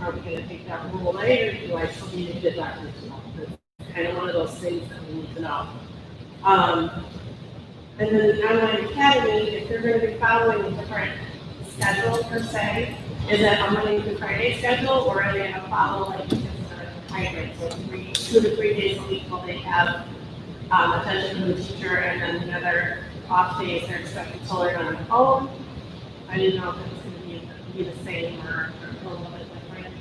Are we gonna take that rule away, or do I still need to get that personal? It's kind of one of those things that we need to know. And then the online academy, if they're gonna be following a different schedule per se, is it a Monday through Friday schedule, or are they gonna follow like a hybrid, so 2 to 3 days a week while they have attention from the teacher, and then the other off days they're expected to learn on their own? I didn't know if it was gonna be the same or a little bit different.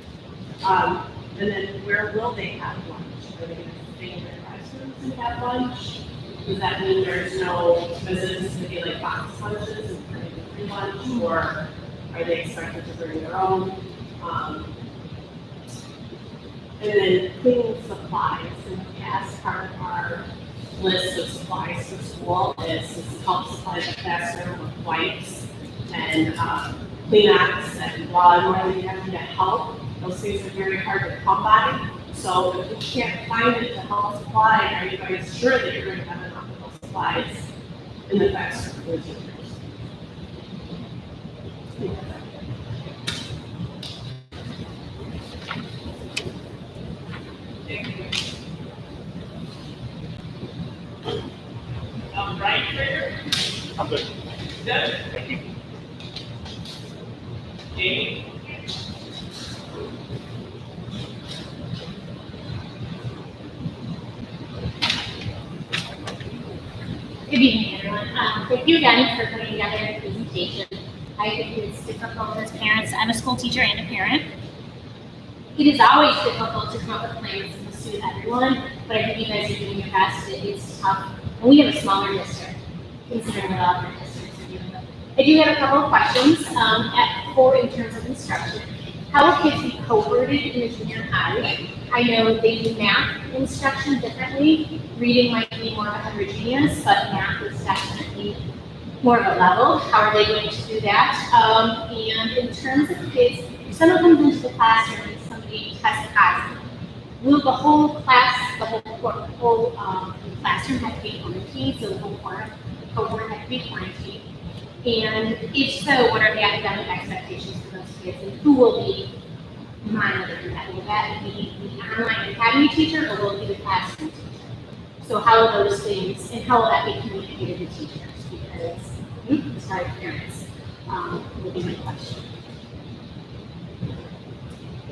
And then where will they have lunch? Are they gonna stay in their classrooms and have lunch? Does that mean there's no visits to be like box lunches and kind of free lunch, or are they expected to bring their own? And then cleaning supplies. In the past, part of our list of supplies for school is help supply the classroom with wipes and Kleenex. And while I'm really happy to help, those things are very hard to come by. So if we can't find it to help supply, are you guys sure that you're going to have enough of those supplies in the classroom for the teachers? Brian Frater? I'm good. Good. Jamie? Good evening, everyone. Thank you again for putting together a presentation. I think it's difficult as parents. I'm a school teacher and a parent. It is always difficult to come up with plans to suit everyone, but I think you guys are doing your best. It's tough. And we have a smaller district, considering what other districts are doing. I do have a couple of questions in terms of instruction. How will kids be cohorted in the junior high? I know they do math instruction differently. Reading might be more of a heterogeneous, but math is definitely more of a level. How are they going to do that? And in terms of kids, if someone comes into the classroom and somebody tests positive, will the whole class, the whole classroom have to be quarantined? So the whole cohort have to be quarantined? And if so, what are the academic expectations for those kids, and who will be monitoring that? Will that be the online academy teacher, or will it be the classroom teacher? So how will those things, and how will that be communicated to teachers? Because, sorry, parents, will be my question.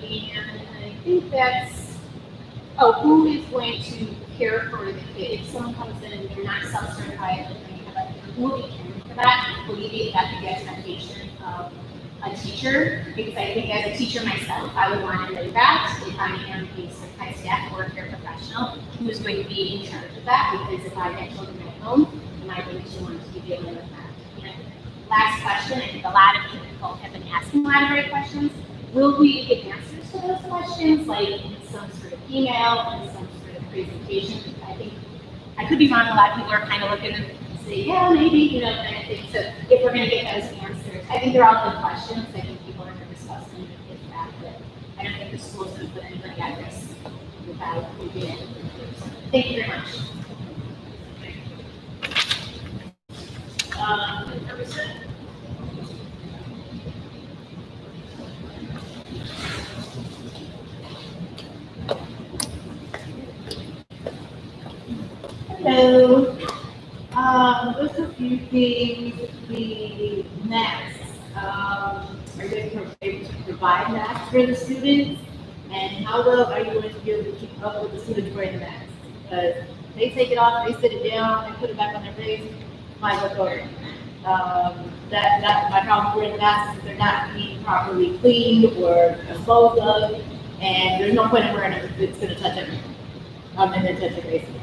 And I think that's, who is going to care for the kid? If someone comes in and they're not self-certified, who will be caring for that? Will you be at the expectation of a teacher? Because I think as a teacher myself, I would want to know that if I am a certified staff or a care professional, who is going to be in charge of that? Because if I get children at home, am I going to want to be dealing with that? And last question, I think a lot of people have been asking a lot of great questions. Will we get answers to those questions, like in some sort of email, in some presentation. I think, I could be wrong, a lot of people are kind of looking and say, yeah, maybe, you know, kind of thing. So if we're gonna get those answers, I think they're all good questions. I think people are gonna discuss them and get back, but I don't think the school's gonna put anybody at risk without looking at it. Thank you very much. Representative. Hello. There's a few things. The masks. Are you going to be able to provide masks for the students? And how well are you going to be able to keep up with the students wearing the masks? Because they take it off, they sit it down, they put it back on their face, might look over. That's my problem with wearing the masks is they're not being properly cleaned or disposed of, and there's no point in wearing it if it's going to touch everything. And then touch your face again.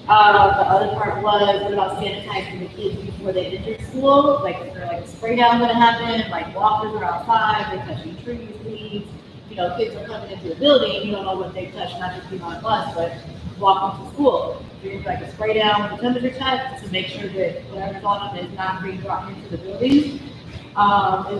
The other part was, what about sanitizing the kids before they enter school? Like, is there like a spray down gonna happen? Like walkers are outside, they're touching trees, leaves. You know, kids are coming into the building, you don't know what they touch, not just being on a bus, but walking to school. There's like a spray down with a temperature check to make sure that whatever's on them is not being brought into the building. Is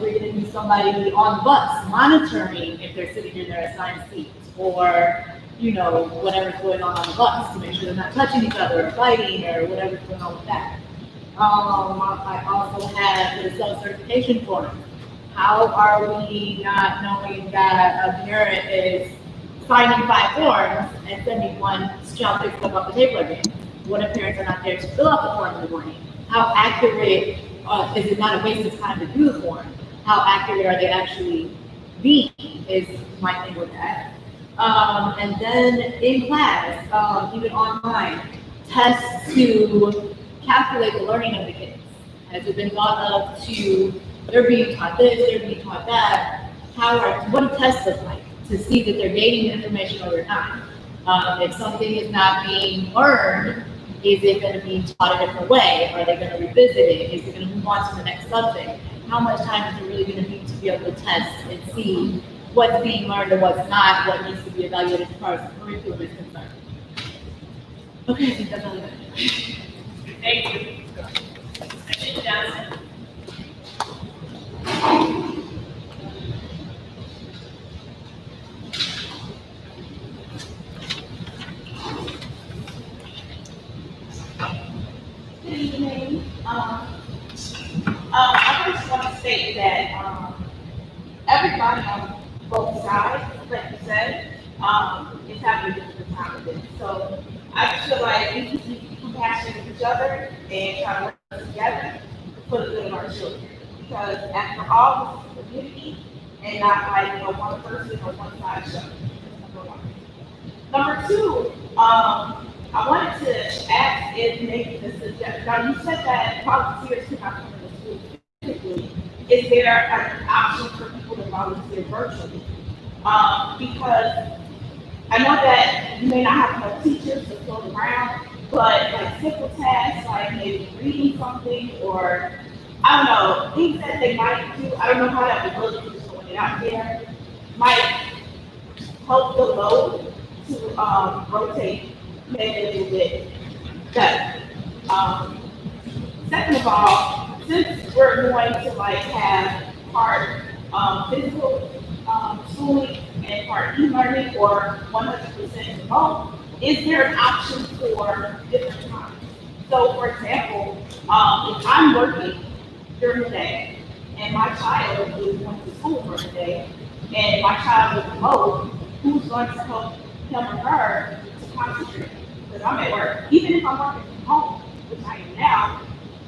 there gonna be somebody on the bus monitoring if they're sitting in their assigned seats? Or you know, whatever's going on the bus to make sure they're not touching each other or fighting or whatever's going on with that. I also have the self-certification form. How are we not knowing that a parent is signing 5 forms and sending one child picks up off the table again? What if parents are not there to fill out the form in the morning? How accurate is it not a waste of time to do the form? How accurate are they actually being is my thing with that. And then in class, even online, tests to calculate the learning of the kids. Has it been thought of to, they're being taught this, they're being taught that? What do tests look like to see that they're gaining information over time? If something is not being learned, is it going to be taught a different way? Are they going to revisit it? Is it going to move on to the next subject? How much time is it really going to be to be able to test and see what's being learned and what's not, what needs to be evaluated as far as the curriculum is concerned? Okay, I think that's all I got. Thank you. Section Johnson. Good evening. I just want to state that everybody on both sides, like you said, is having a different time with it. So I feel like we just need to be compassionate with each other and try to work together for the good of our children. Because after all, this is a community and not like a one person or one side show. Number one. Number two, I wanted to ask if maybe the suggestion, now you said that volunteers could not come to the school physically. Is there an option for people to volunteer virtually? Because I know that you may not have enough teachers to float around, but like simple tasks like maybe reading something or I don't know, things that they might do, I don't know how that would look just going out there, might help the load to rotate maybe a little bit better. Second of all, since we're going to like have part physical schooling and part e-learning or 100% remote, is there an option for different times? So for example, if I'm working during the day and my child is going to school for the day and my child is remote, who's going to help him or her to concentrate? Because I'm at work. Even if I'm working from home, which I am now,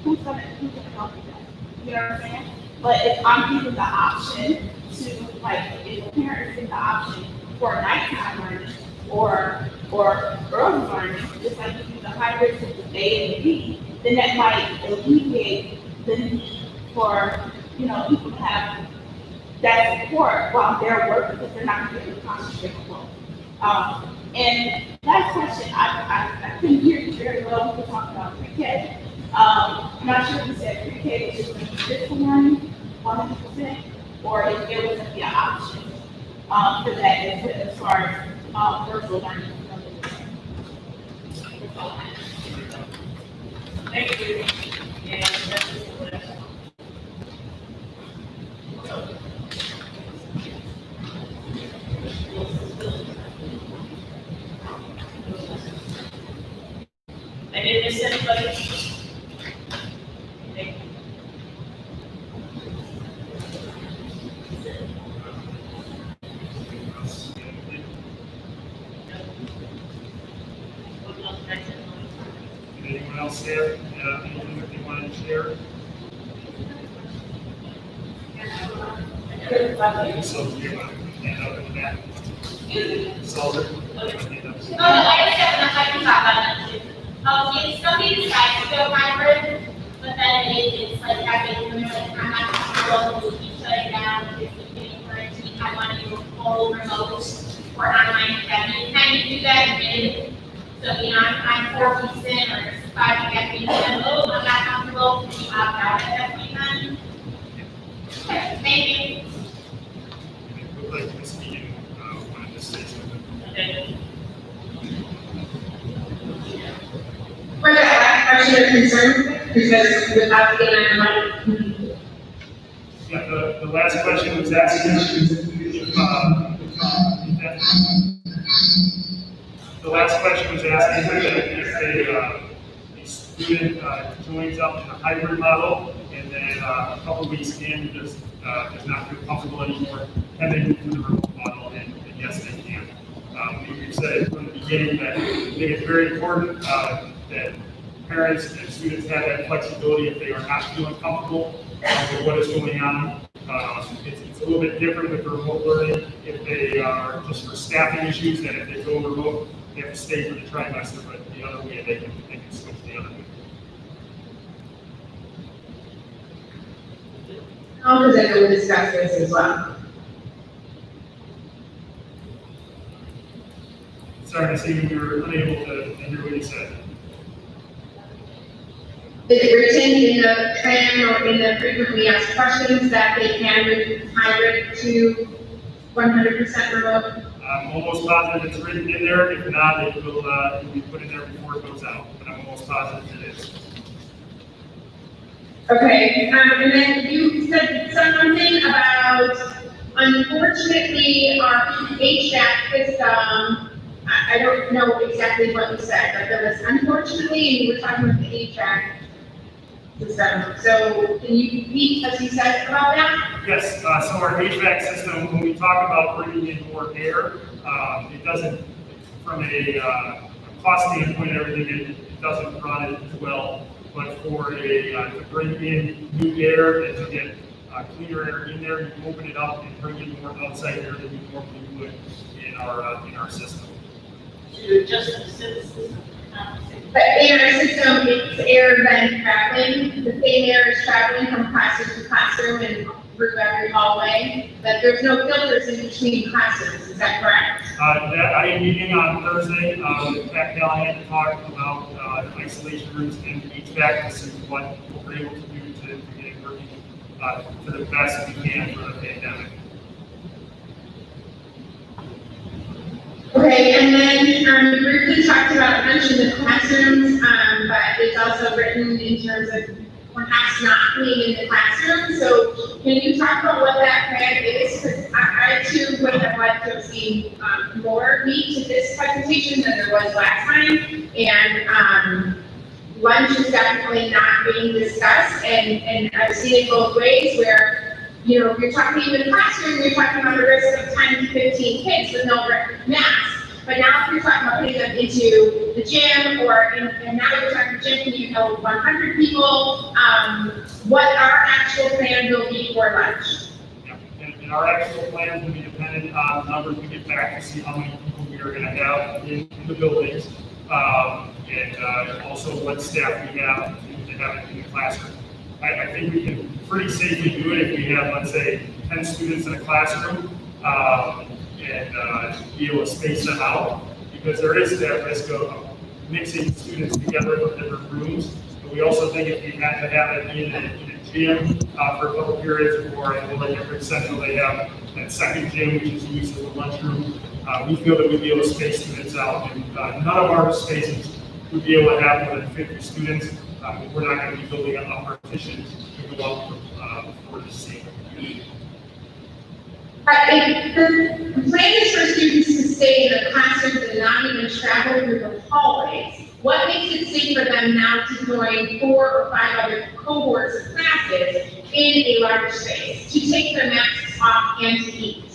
who's gonna help with that? You know what I'm saying? But if I'm given the option to, like, if a parent is given the option for nighttime learning or early learning, just like you do the hybrids with the A and B, then that might alleviate the need for, you know, people to have that support while they're working because they're not going to be able to concentrate on both. And last question, I couldn't hear you very well when we were talking about pre-K. I'm not sure if you said pre-K is just physical learning, 100%, or if there was going to be an option for that as far as virtual learning. Thank you. And that is the last one. I didn't miss anybody? Thank you. What else, guys? Anyone else there? Anything that they wanted to share? So, you want to hand up in the back? Solver? I just have enough, I can talk about that too. If somebody decides to go hybrid, but then it's like having, you know, like, I'm not comfortable with keep shutting down, if it's getting quarantined, I want to go full remote or online academy, kind of do that, and so, you know, I'm 4 weeks in or 5 weeks in, oh, I'm not comfortable, can you opt out at that point then? Okay, thank you. It looked like Ms. Keegan wanted to say something. Okay. For that last question of concern, because without the money. Yeah, the last question was asking if the last question was asking if a student joins up in a hybrid model and then a couple weeks in just does not feel comfortable anymore, can they move to the remote model? And yes, they can. We've said from the beginning that I think it's very important that parents and students have that flexibility if they are not feeling comfortable with what is going on. It's a little bit different with the remote learning if they are just for staffing issues, and if they go remote, they have to stay for the trimester, but the other way they can switch the other way. Because I know we discussed this as well. Sorry, I see we were unable to hear what you said. Is it written in the plan or in the frequently asked questions that they can move hybrid to 100% remote? I'm almost positive it's written in there. If not, it will be put in there before it goes out, but I'm almost positive it is. Okay, and then you said something about, unfortunately, our HVAC system, I don't know exactly what you said, but there was unfortunately, and you were talking about the HVAC system. So can you repeat what you said about that? Yes, so our HVAC system, when we talk about bringing in more air, it doesn't, from a cost standpoint and everything, it doesn't run as well. But for to bring in new air and to get cleaner air in there, you open it up and bring in more outside air than you normally would in our system. So you adjust the system. The air system, it's air then traveling, the same air is traveling from classroom to classroom and through every hallway, that there's no filters in between classrooms, is that correct? That I am meeting on Thursday with Pat Callahan to talk about isolation rooms and HVAC to see what we're able to do to get it working to the best we can for the pandemic. Okay, and then you briefly talked about, mentioned the classrooms, but it's also written in terms of perhaps not being in the classroom. So can you talk about what that plan is? Because I too would have liked to have seen more meat to this presentation than there was last time. And lunch is definitely not being discussed, and I've seen it both ways where, you know, if you're talking in the classroom, you're talking about the risk of 10 to 15 kids with no masks. But now if you're talking about putting them into the gym, and now you're talking gym, can you hold 100 people? What our actual plan will be for lunch? Yeah, and our actual plans will be dependent on the numbers we get back to see how many people we are going to have in the buildings, and also what staff we have to have it in the classroom. I think we can pretty safely do it if we have, let's say, 10 students in a classroom, and be able to space them out, because there is that risk of mixing students together in different rooms. But we also think if we had to have it in a gym for a couple periods, or like at Rick Central, they have that second gym, which is used as a lunchroom. We feel that we'd be able to space students out, and none of our spaces we'd be able to have more than 50 students. We're not going to be building an upper partition to go up for the same. If the plan is for students to stay in the classrooms and not even travel through the hallways, what makes it safe for them now to join 4 or 5 other cohorts of classes in a larger space, to take their masks off and to eat?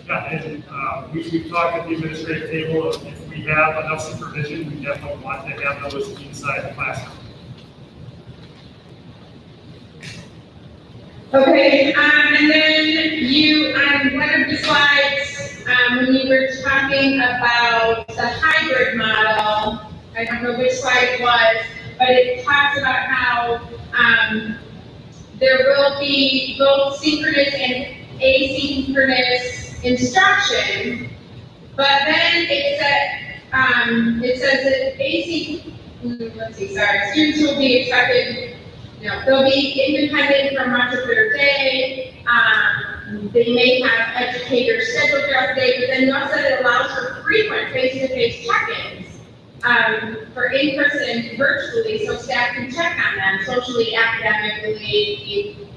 Yeah, and we've talked at the administrative table, if we have enough supervision, we definitely want to have those inside the classroom. Okay, and then you, on one of the slides, when you were talking about the hybrid model, I don't know which slide it was, but it talks about how, there will be both synchronous and asynchronous instruction, but then it says that let's see, sorry, students will be expected, they'll be independent for much of their day. They may have educators scheduled throughout the day, but then notice that it allows for frequent face-to-face check-ins for in-person, virtually, so staff can check on them socially, academically.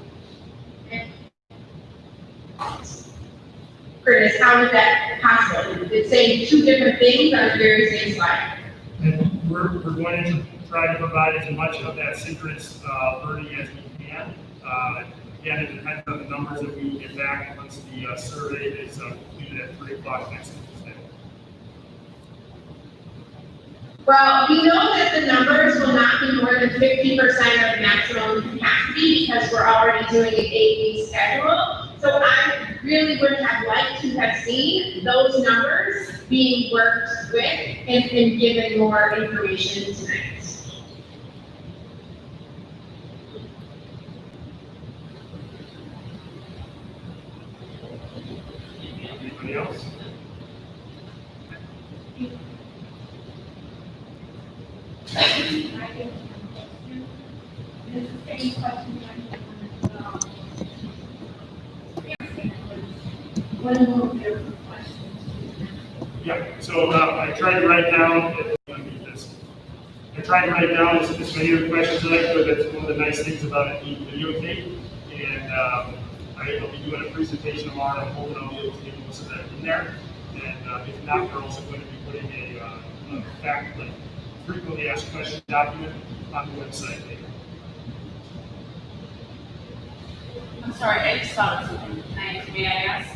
Curtis, how is that possible? It's saying 2 different things on the very same slide. And we're going to try to provide as much of that synchronous learning as we can. Again, it depends on the numbers that we get back once the survey is completed at 3 o'clock next Tuesday. Well, we know that the numbers will not be more than 50% of maximum capacity because we're already doing an 8-week schedule. So I really would have liked to have seen those numbers being worked with and given more information tonight. Anybody else? Yeah, so I tried to write down, I tried to write down as many of the questions as I could. That's one of the nice things about it being videotaped. And I'll be doing a presentation tomorrow. I'm hoping I'll be able to get most of that in there. And if not, we're also going to be putting a fact, like frequently asked question document on the website later. I'm sorry, I just thought of something. May I ask?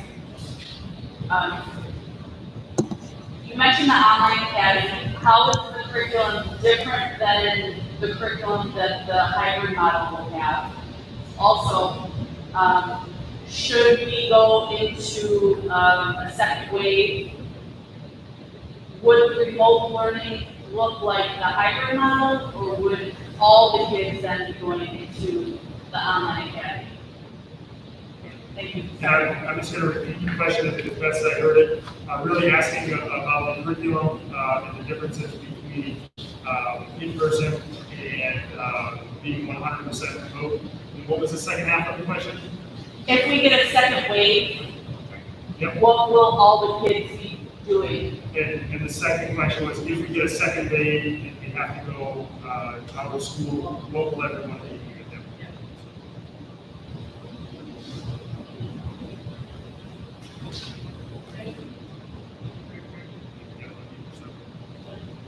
You mentioned the online academy. How is the curriculum different than the curriculum that the hybrid model will have? Also, should we go into a second wave? Would remote learning look like the hybrid model, or would all the kids then be going into the online academy? Thank you. Yeah, I'm just going to repeat your question as best I heard it. Really asking about the curriculum and the differences between in-person and being 100% remote. And what was the second half of the question? If we get a second wave, Yep. what will all the kids be doing? And the second question was, if we get a second wave and we have to go out of school, what will everyone be doing at them?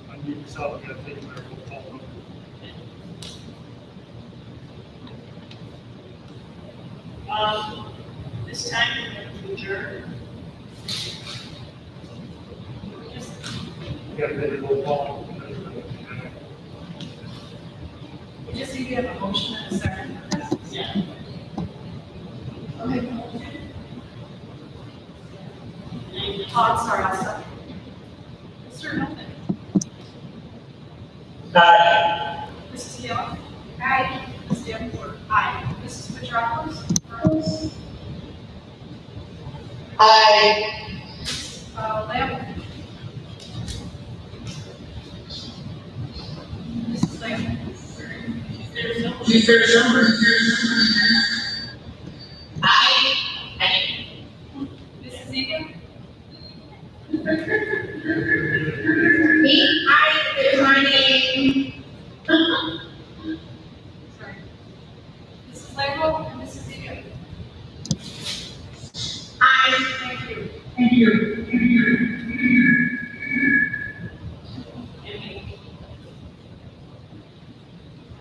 Unmute yourself, I'm going to take a minute to call them. This time we're going to adjourn. You got to take a roll call. We just need to have a motion and a second. Yeah. I'm sorry, I'll second. Mr. Milton. Aye. Mrs. Hill. Aye. Ms. Davenport. Aye. Mrs. Petropoulos. Aye. Lamb. Mrs. Lamb. There's no. Is there someone? Aye. Mrs. Egan. Me, there's my name vote, Mrs. Egan. Aye. Thank you. Thank you. Amy.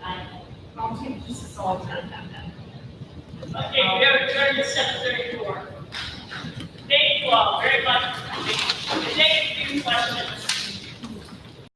Aye. This is all time. Okay, we have adjourned at 7:34.